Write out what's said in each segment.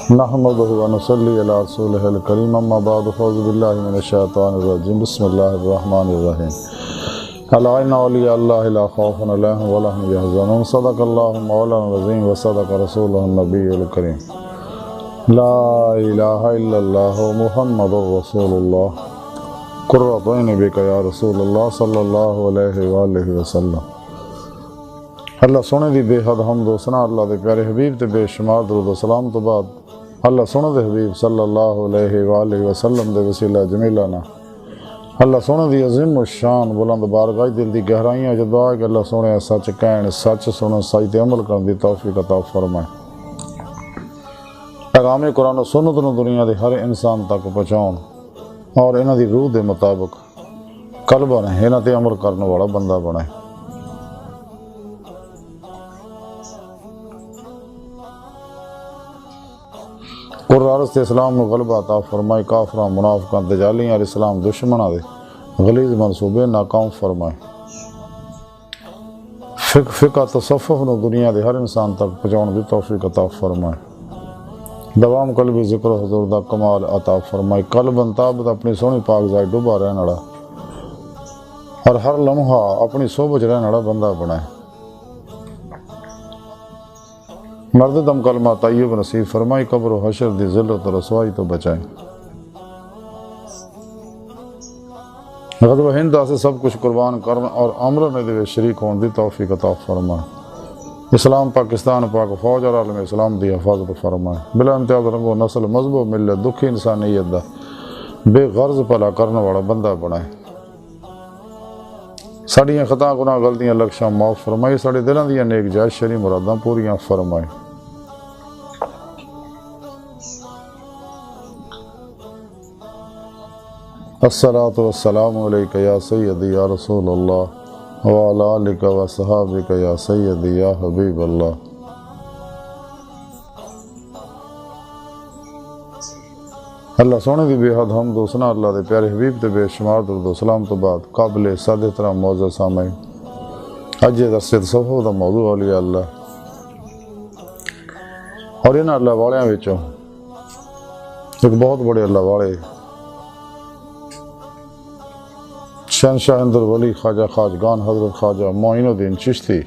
نحمدہ و نصلی علی رسولہ الکریم اما بعد فاعوذ باللہ من الشیطان الرجیم بسم اللہ الرحمن الرحیم الا ان اولیاء اللہ لا خوف علیہم ولا هم یحزنون صدق اللہ مولانا العظیم وصدق رسولہ النبی الکریم لا الہ الا اللہ محمد رسول اللہ قرۃ عین بک یا رسول اللہ صلی اللہ علیہ وآلہ وسلم۔ اللہ سونے دی بے حد حمد و ثنا اللہ دے پیارے حبیب تے بے شمار درود و سلام تو بعد اللہ سونے دے حبیب صلی اللہ علیہ وآلہ وسلم دے وسیلہ جمیلہ اللہ سونے دی عظیم و شان بلند بارگاہ دل دی گہرائیاں جو دعا ہے کہ اللہ سونے سچ کہن سچ سنن سچ تے عمل کرن دی توفیق عطا فرمائے۔ پیغام قرآن و سنت نو دنیا دے ہر انسان تک پہنچاؤن اور انہاں دی روح دے مطابق قلب بنے انہاں تے عمل کرن والا بندہ بنائے۔ قرآن سے اسلام میں غلبہ عطا فرمائے، کافراں منافقاں دجالیاں اور اسلام دشمناں دے غلیظ منصوبے ناکام فرمائے۔ فقہ تصوف نو دنیا دے ہر انسان تک پہنچاؤن دی توفیق عطا فرمائے۔ دوام قلبی ذکر و حضور دا کمال عطا فرمائے۔ قلب انتابت اپنی سونی پاک ذات ڈوبا رہن والا اور ہر لمحہ اپنی صحبت رہن والا بندہ بنائے۔ مرد دم کلمہ طیب نصیب فرمائی، قبر و حشر دی ذلت و رسوائی تو بچائیں۔ غزوہ ہند سے سب کچھ قربان کرن اور امر ندوے شریک ہون دی توفیق عطا فرمائے۔ اسلام پاکستان پاک فوج اور عالم اسلام دی حفاظت فرمائے۔ بلا امتیاز رنگ و نسل مذہب و ملت دکھی انسانیت دا بے غرض بھلا کرنے والا بندہ بنائے۔ ساڑیاں خطا گناہ غلطیاں لکشاں معاف فرمائی، ساڑے دلوں دیاں نیک جائز شرعی مراداں پوریاں فرمائے۔ الصلاۃ والسلام علیک یا سیدی یا رسول اللہ وعلی آلک و صحابک یا سیدی یا حبیب اللہ۔ اللہ سونے دی بے حد حمد و ثنا اللہ دے پیارے حبیب تے بے شمار درود و سلام تو بعد قابل صد احترام معزز سامعین، اج درس تصوف دا موضوع اولیاء اللہ اور انہاں اللہ والیاں وچوں ایک بہت بڑے اللہ والے شہنشاہ اندر ولی خواجہ خواجگان حضرت خواجہ معین الدین چشتی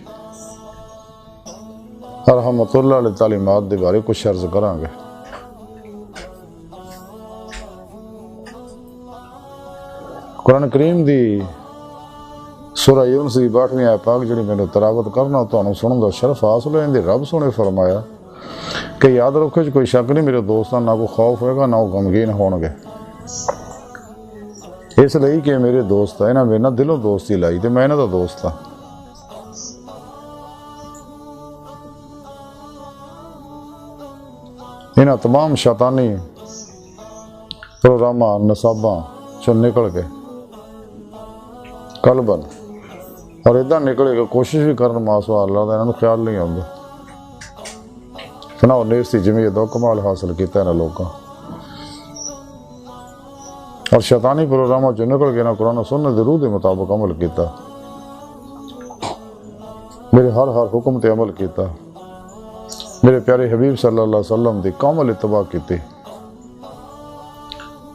رحمۃ اللہ علیہ تعلیمات دے بارے کچھ عرض کرانگے۔ قرآن کریم دی سورہ یونس دی 62ویں آیت پاک جڑی میں تلاوت کرنا تانوں سنن دا شرف حاصل ہے، اندے رب سونے فرمایا کہ یاد رکھو کوئی شک نہیں میرے دوستاں نہ کوئی خوف ہوئے گا نہ وہ غمگین ہون گے، اس لئی کہ میرے دوست ہیں، انہاں میرے نال دلوں دوستی لائی تے میں انہاں دا دوست ہاں۔ انہاں تمام شیطانی پروگراماں نصاباں چوں نکل کے قلباً اور ادھر نکلے کہ کوشش بھی کرن ماسوا اللہ دا انہاں خیال نہیں آਉਂدا، فنا نیستی جمعیت دا کمال حاصل کیتا انہاں لوکاں اور شیطانی پروگراموں چوں نکل کے نہ قرآن و سنت دی روح دے مطابق عمل کیتا، میرے ہر حکم تے عمل کیتا، میرے پیارے حبیب صلی اللہ علیہ وسلم دی کامل اتباع کیتی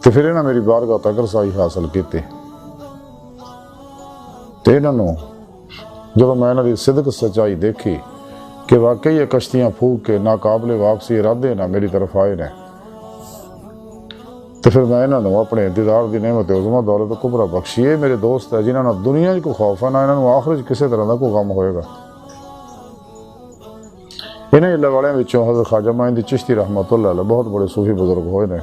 تے پھر انہاں میری بارگاہ تک رسائی حاصل کیتی تے انہاں نوں جب میں انہاں دی صدق سچائی دیکھی کہ واقعی یہ کشتیاں پھونک کے ناقابل واپسی ارادے نہ میری طرف آئے نے، تو پھر میں انہوں نے اپنے دیدار دی نعمت عظمہ دولت کبرا بخشیے۔ میرے دوست ہے جنہوں نے دنیا کو خوف ہے نہ انہوں نے آخرت کسی طرح کا کوئی غم ہوئے گا۔ انہیں اللہ والوں وچوں حضرت خواجہ معین الدین چشتی رحمۃ اللہ علیہ بہت بڑے صوفی بزرگ ہوئے نے۔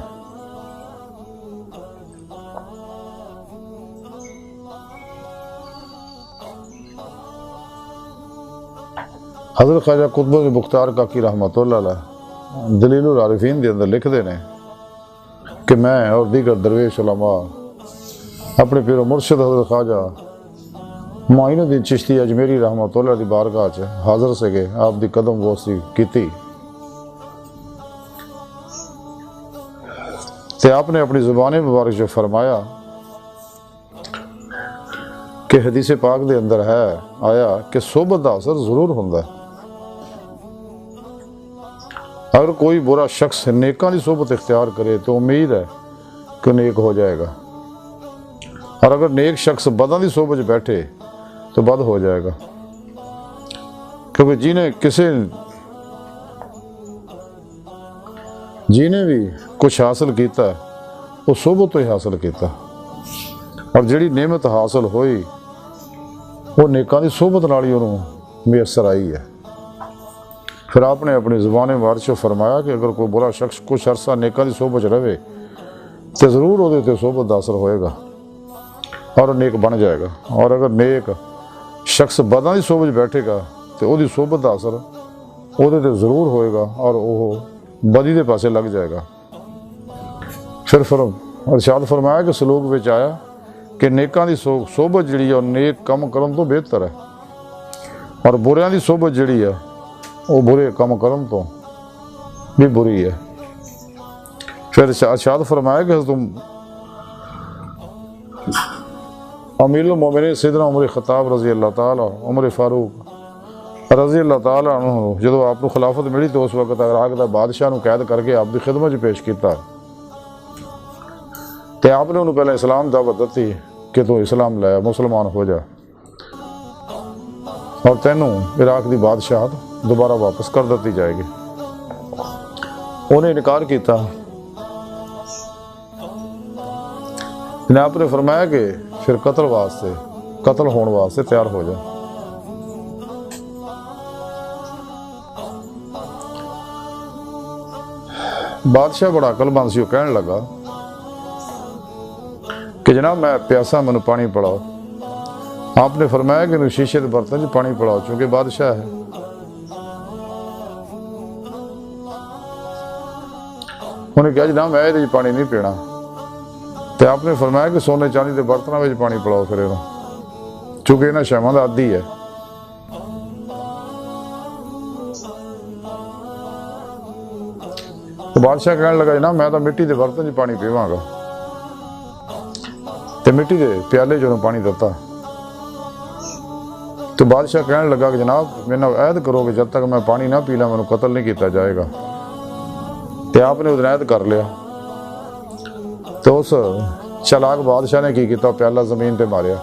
حضرت خواجہ قطب بختیار کاکی رحمۃ اللہ علیہ دلیل العارفین دے اندر لکھ دے نے کہ میں اور دیگر درویش علماء اپنے پیر و مرشد حضرت خواجہ معین الدین چشتی اجمیری رحمۃ اللہ دی بارگاہ چ حاضر سے گئے، آپ دی قدم بوسی کیتی تے آپ نے اپنی زبان مبارک جو فرمایا کہ حدیث پاک دے اندر ہے آیا کہ صحبت دا اثر ضرور ہوندا ہے، اگر کوئی برا شخص نیکاں دی صحبت اختیار کرے تو امید ہے کہ نیک ہو جائے گا، اور اگر نیک شخص بداں دی صحبت بیٹھے تو بد ہو جائے گا، کیونکہ جنہیں بھی کچھ حاصل کیتا ہے وہ صحبت تو ہی حاصل کیتا، اور جڑی نعمت حاصل ہوئی وہ نیکاں دی صحبت نال ہی انہوں میسر آئی ہے۔ پھر آپ نے اپنی زبان مبارک سے فرمایا کہ اگر کوئی برا شخص کچھ عرصہ نیکاں دی صحبت رہے تو ضرور وہ تے صحبت دا اثر ہوئے گا اور نیک بن جائے گا، اور اگر نیک شخص بداں دی صحبت بیٹھے گا تو وہ دی صحبت دا اثر وہ تے ضرور ہوئے گا اور وہ بدی دے پاسے لگ جائے گا۔ پھر ارشاد فرمایا کہ سلوک وچ آیا کہ نیکاں دی صحبت جڑی ہے نیک کم کرن تو بہتر ہے، اور بریاں دی صحبت جڑی ہے وہ برے کم کرن تو بھی بری ہے۔ پھر ارشاد فرمایا کہ تم امیر المومنین سیدنا عمر خطاب رضی اللہ تعالیٰ، عمر فاروق رضی اللہ تعالیٰ عنہ جدو آپ کو خلافت ملی تو اس وقت عراق دا بادشاہ نو قید کر کے آپ دی خدمت پیش کیتا، تے آپ نے انہوں پہلے اسلام دعوت دیتی کہ تو اسلام لایا، مسلمان ہو جا، اور تینوں عراق دی بادشاہت دوبارہ واپس کر دیتی جائے گی۔ انہیں انکار کیتا، آپ نے فرمایا کہ پھر قتل ہونے واسطے تیار ہو جا۔ بادشاہ بڑا عقل مند سی، کہنے لگا کہ جناب میں پیاسا، مینوں پانی پڑاؤ۔ آپ نے فرمایا کہ شیشے کے برتن پانی پڑاؤ، چونکہ بادشاہ ہے۔ انہیں کہا جناب میں یہ پانی نہیں پینا، تو آپ نے فرمایا کہ سونے چاندی کے برتنوں میں پانی پڑاؤ پھر انہوں، چونکہ انہیں شیواں دا عادی ہے۔ تو بادشاہ کہنے لگا جناب میں تو مٹی کے برتن چ پانی پیواں گا، تو مٹی کے پیالے جو پانی دیتا۔ تو بادشاہ کہنے لگا کہ جناب میں نے عہد کرو کہ جب تک میں پانی نہ پی لا میں قتل نہیں کیتا جائے گا، تو آپ نے عہد کر لیا۔ تو اس چلاک بادشاہ نے کی کیتا، پیالہ زمین پہ ماریا،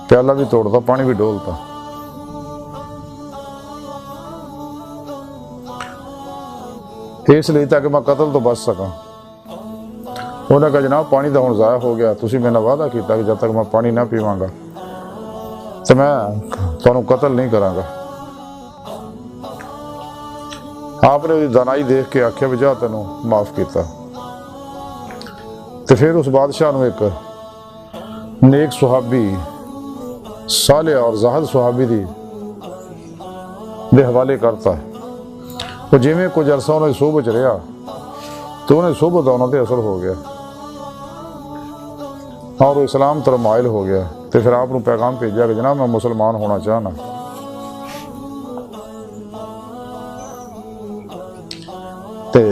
پیالہ بھی توڑتا، پانی بھی ڈولتا۔ اس لیے تاکہ میں قتل تو بچ سکا۔ انہوں نے کہا جناب پانی تو ہوں ضائع ہو گیا، تسی میں نے وعدہ کیتا کہ جب تک میں پانی نہ پیواں گا تو میں تمہیں قتل نہیں کراں گا۔ آپ نے اس دانائی دیکھ کے آکھیا بھی جا تینوں معاف کیتا۔ تو پھر اس بادشاہ نے ایک نیک صحابی، صالح اور زاہد صحابی دے حوالے کرتا ہے۔ وہ جی میں کچھ عرصہ انہیں صحبت رہا تو انہیں صحبت انہوں تے اثر ہو گیا اور وہ اسلام طرف مائل ہو گیا۔ تو پھر آپ نے پیغام بھیجا کہ جناب میں مسلمان ہونا چاہنا۔ تے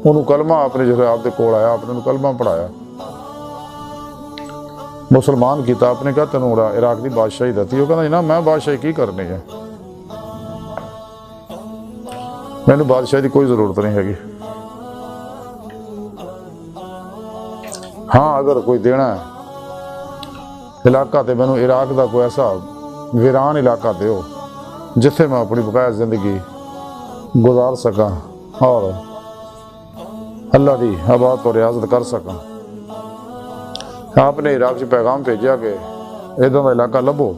انہوں کلمہ آپ نے جو آپ دے کول آیا، آپ نے انہوں کلمہ پڑھایا، مسلمان کیتا۔ آپ نے کہا تینوں عراق دی بادشاہی دیتی، وہ کہنا جناب میں بادشاہی کی کرنی ہے، میں نے بادشاہی دی کوئی ضرورت نہیں ہے گی۔ ہاں اگر کوئی دینا ہے علاقہ تے میں نے عراق دا کوئی ایسا ویران علاقہ دیو جتھے میں اپنی بقایا زندگی گزار سکاں اور اللہ دی عبادت اور ریاضت کر سکاں۔ آپ نے عراق سے پیغام بھیجا کہ ادھر دا علاقہ لبو،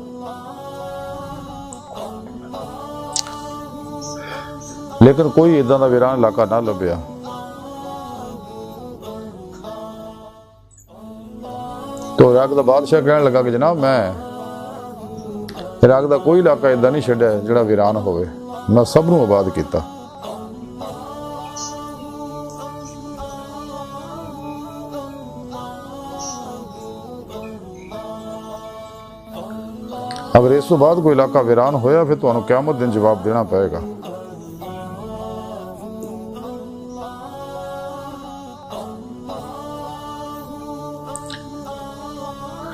لیکن کوئی ادھر دا ویران علاقہ نہ لبیا۔ تو عراق دا بادشاہ کہنے لگا کہ جناب میں عراق دا کوئی علاقہ ادھر نہیں چھڈیا جڑا ویران ہوئے، میں سب نو آباد کیتا۔ اگر اس تو بعد کوئی علاقہ ویران ہویا پھر تو قیامت دن جواب دینا پائے گا۔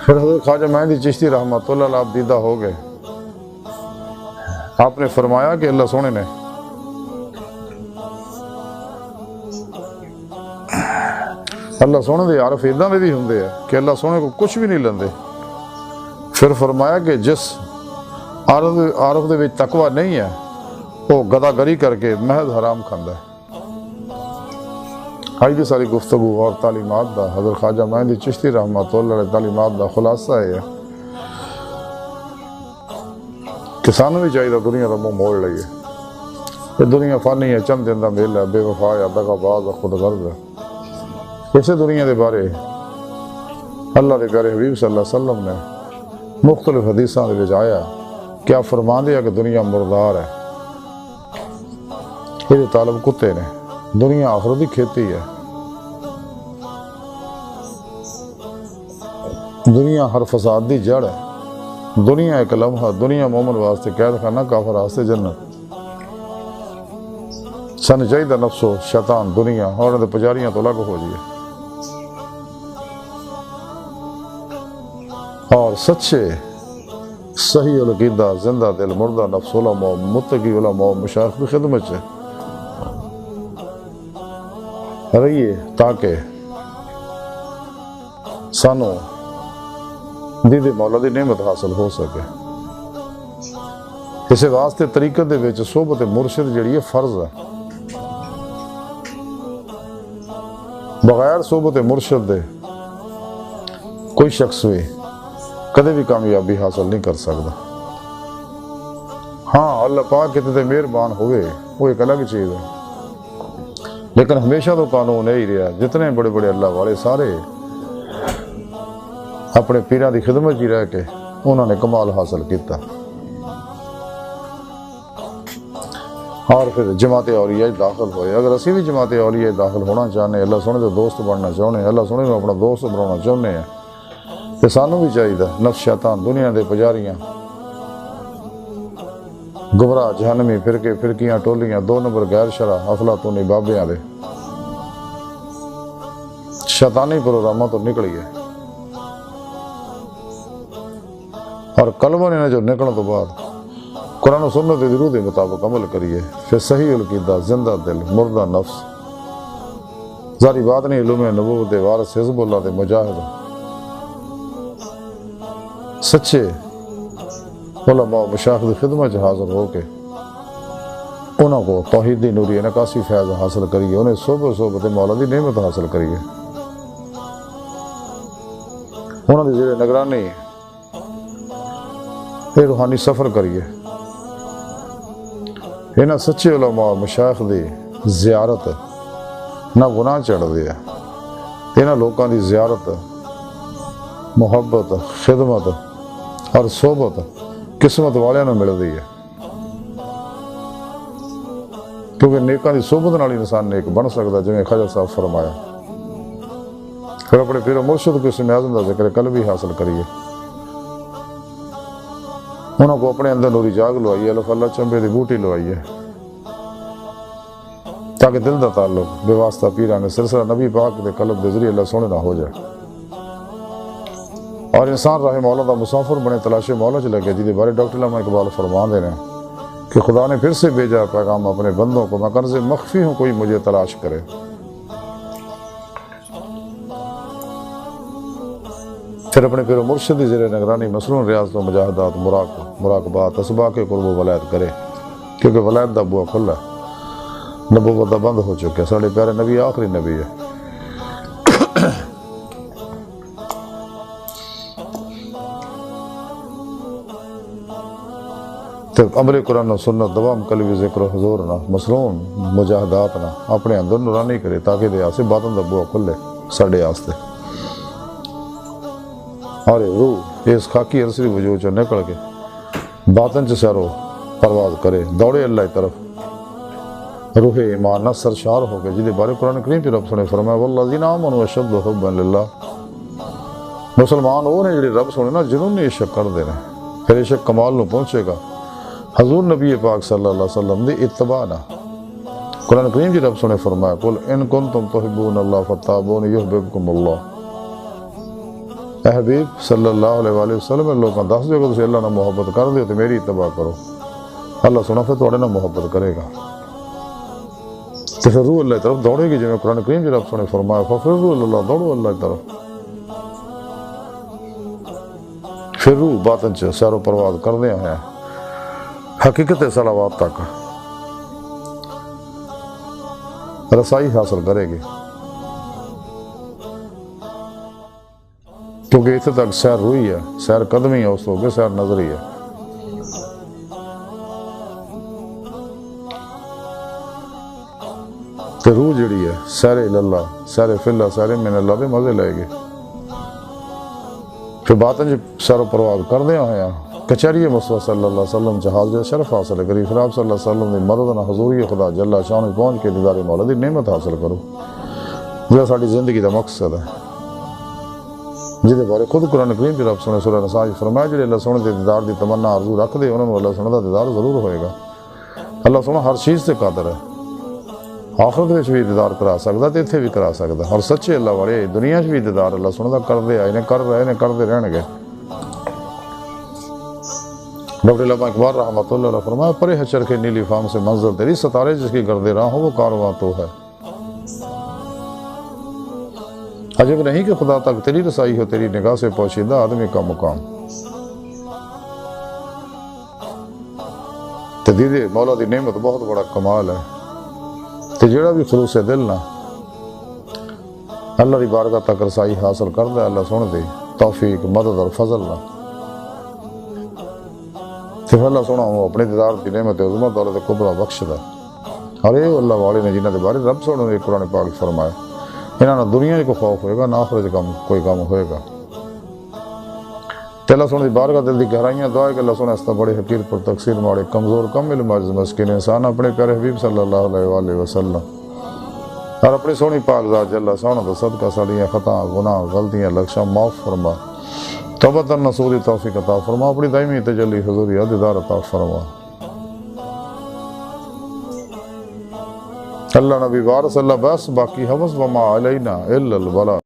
پھر حضرت خواجہ مہندی چشتی رحمۃ اللہ علیہ آپ دیدہ ہو گئے۔ آپ نے فرمایا کہ اللہ سونے نے اللہ سونے دے عارف اداں دے بھی ہوندے ہیں کہ اللہ سونے کو کچھ بھی نہیں لیندے. پھر فرمایا کہ جس عارف دے وچ تقوی نہیں ہے وہ گداگری کر کے محض حرام کھاندا ہے. آج دی ساری گفتگو اور تعلیمات دا حضرت خواجہ معین چشتی رحمۃ اللہ علیہ تعلیمات دا خلاصہ ہے کہ سانوں بھی چاہیے دنیا دا منہ موڑ لئیے. یہ دنیا فانی ہے، چند دن دا میل ہے، بے وفا ہے، دغا باز ہے، خود غرض ہے. اسے دنیا دے بارے اللہ دے پیارے حبیب صلی اللہ علیہ وسلم نے مختلف حدیثاں دے وچ آیا کیا فرما دیا کہ دنیا مردار ہے. یہ طالب کتے نے. دنیا آخرت دی کھیتی ہے. دنیا ہر فساد دی جڑ ہے. دنیا ایک لمحہ، دنیا مومن واسطے قید خانہ، کافر واسطے جنت. سن چاہیے نفس و شیطان دنیا اور انہاں دے پجاریاں تو الگ ہو جائے اور سچے صحیح العقیدہ زندہ دل مردہ نفس علماء متقی علماء مشایخ کی خدمت سے رہیے تاکہ سانو دید مولا دی نعمت حاصل ہو سکے. اس واسطے طریقت دے وچ صحبت مرشد جڑی ہے فرض ہے. بغیر صحبت مرشد دے کوئی شخص بھی کدے بھی کامیابی حاصل نہیں کر سکتا. ہاں اللہ پاک کتے تے مہربان ہوئے وہ ایک الگ چیز ہے، لیکن ہمیشہ تو قانون ہی رہا جتنے بڑے بڑے اللہ والے سارے اپنے پیران دی خدمت ہی رہ کے انہوں نے کمال حاصل کیتا. اور پھر جماعت اولیاء داخل ہوئے. اگر اسی بھی جماعت اولیاء داخل ہونا چاہنے، اللہ سونے دے دوست بننا چاہنے، اللہ سونے میں اپنا دوست بنانا چاہنے ہیں، کہ سانوں بھی چاہیے نفس شیطان دنیا دے پجاریاں گمراہ جہنمی فرقے فرقیاں ٹولیاں 2 نمبر غیر شرع افلاطونی بابیاں دے شیطانی پروگراموں تو نکلیے اور قلبوں نے جو نکلنے تو بعد قرآن و سنت دی روح کے مطابق عمل کریے. پھر صحیح العقیدہ زندہ دل مردہ نفس ظاہری بات نہیں علوم نبوت دے وارث حزب اللہ دے مجاہد سچے علماء مشایخ دی خدمت حاضر ہو کے انہوں کو توحیدی نوری نکاسی فیض حاصل کریے. انہیں صحبت مولا دی نعمت حاصل کریے. انہوں نے زیر نگرانی یہ روحانی سفر کریے. انہاں سچے علماء مشایخ دی زیارت نہ گناہ چڑھ دیا. انہاں لوکاں دی زیارت محبت خدمت اور صحبت قسمت والے نہ مل دی ہے، کیونکہ نیکاں دی صحبت نال انسان نیک بن سکتا جویں خواجہ صاحب فرمایا. پھر اپنے پیر و مرشد کے اسم اعظم کا ذکر قلبی حاصل کریے. انہوں کو اپنے اندر نوری جاگ لوائیے، الف اللہ چمبے دی بوٹی لوائیے تاکہ دل دا تعلق بے واسطہ پیران سلسلہ نبی پاک دے قلب دے ذریعے اللہ سونے نہ ہو جائے اور انسان راہ مولا دا مسافر بنے تلاش مولا چلے گئے. جی بارے ڈاکٹر علامہ اقبال فرما دے رہے ہیں کہ خدا نے پھر سے بھیجا پیغام اپنے بندوں کو، میں کنز مخفی ہوں کوئی مجھے تلاش کرے. پھر اپنے پیر و مرشد زیر نگرانی مسنون ریاضت و مجاہدات مراقبات اسباق قرب و ولایت کرے، کیونکہ ولایت دا بوا کھلا ہے، نبوت دا بند ہو چکے. ساڑھے پیارے نبی آخری نبی ہے. تو عمل قرآن و سنت دوام قلبی ذکر و حضور نہ مسنون مجاہدات نہ اپنے اندر نورانی کرے تاکہ دے آسے باطن دا بوا کھلے ساڑھے آستے اور روح اس خاکی عرصری وجود چو نکل کے باطن چ سیرو پرواز کرے دوڑے اللہ کی طرف روح ایمان نہ سرشار ہو کے. جدے بارے قرآن کریم پہ رب سنے فرمایا والذین آمنوا اشد حبا للہ. مسلمان وہ نے جڑے رب سنے نا جنہوں نے عشق کر دینا پھر عشق کمال نو پہنچے گا حضور نبی پاک صلی اللہ علیہ وسلم دی اتباع نہ. قرآن کریم کی رب سنے فرمایا قل ان کنتم تحبون اللہ فتابون یحببکم اللہ. اے حبیب صلی اللہ علیہ وآلہ وسلم لوگاں دس دو کہ تسی اللہ نے محبت کر دیو تو میری اتباع کرو. اللہ سنا پھر تھوڑے نہ محبت کرے گا. تو پھر روح اللہ کی طرف دوڑے گی، جو قرآن کریم کی رب نے فرمایا ففروا الی اللہ، دوڑو اللہ کی طرف. پھر روح باطن چ سیر و پرواز کردے ہیں حقیقت صلوات تک رسائی حاصل کرے گی، کیونکہ اتنے تک سیر روئی ہے، سیر قدمی ہے، اس تو ہوگی سیر نظری ہے. تو روح جڑی ہے سیر اللہ، سیر فی اللہ، سیر من اللہ دے مزے لے گی. پھر باطن سیر و پرواز کردے ہیں کچہری مصطفیٰ صلی اللہ علیہ وسلم جہاز جو شرف حاصل کری، پھر آپ صلی اللہ علیہ وسلم دی مدد نہ حضوری خدا جل شان پہنچ کے دیدار مولا دی نعمت حاصل کرو، جو ساری زندگی دا مقصد ہے، جہدے بارے خود قرآن کریم کی رب سنے سورہ نساء فرمایا جڑے اللہ سونے دے دیدار دی تمنا آرزو رکھ دے انہوں نے اللہ سونے دا دیدار ضرور ہوئے گا. اللہ سونا ہر چیز سے قادر ہے، آخرت میں بھی دیدار کرا سکتا تے اتنے بھی کرا سکتا، اور سچے اللہ والے دنیا بھی دیدار اللہ سونے دا کر دے آئے نے کر رہے نے کرتے رہن گے. ڈاکٹر علامہ اقبال رحمۃ اللہ علیہ فرمایا پرے ہے چرخے نیلی فام سے منزل تیری، ستارے جس کی گردے راہ ہو وہ کارواں تو ہے. عجب نہیں کہ خدا تک تیری رسائی ہو، تیری نگاہ سے پوشیدہ آدمی کا مقام. تدید مولا دی نعمت بہت بڑا کمال ہے. تو جڑا بھی خلوص دل نہ اللہ دی بارگاہ تک رسائی حاصل کردا ہے، اللہ سن دی توفیق مدد اور فضل نہ، پھر اللہ سونا وہ اپنے دیدار کی نعمت عظمت دولت کبرا بخشدا. اور یہ اللہ والے نے جنہاں دے بارے رب سونا نے قرآن پاک فرمایا انہاں نہ دنیا کو خوف ہوئے گا نہ آخرت کوئی کام ہوئے گا. تے اللہ سونا دی بارگاہ دل دی گہرائیاں دعا ہے کہ اللہ سونا اس بڑے حقیر پر تقصیر ماڑے کمزور کم علم عاجز مسکین انسان اپنے پیارے حبیب صلی اللہ علیہ وآلہ وسلم اور اپنی سونی پاک ذات جل سونا دا صدقہ ساڑیاں خطا گناہ غلطیاں لکشاں معاف فرما، توبۃ النصوح توفیق عطا فرما، اپنی دائمی تجلی حضوری دیدار عطا فرما. اللہ نبی وارث اللہ بس باقی حوث وما علینا الا البلاغ.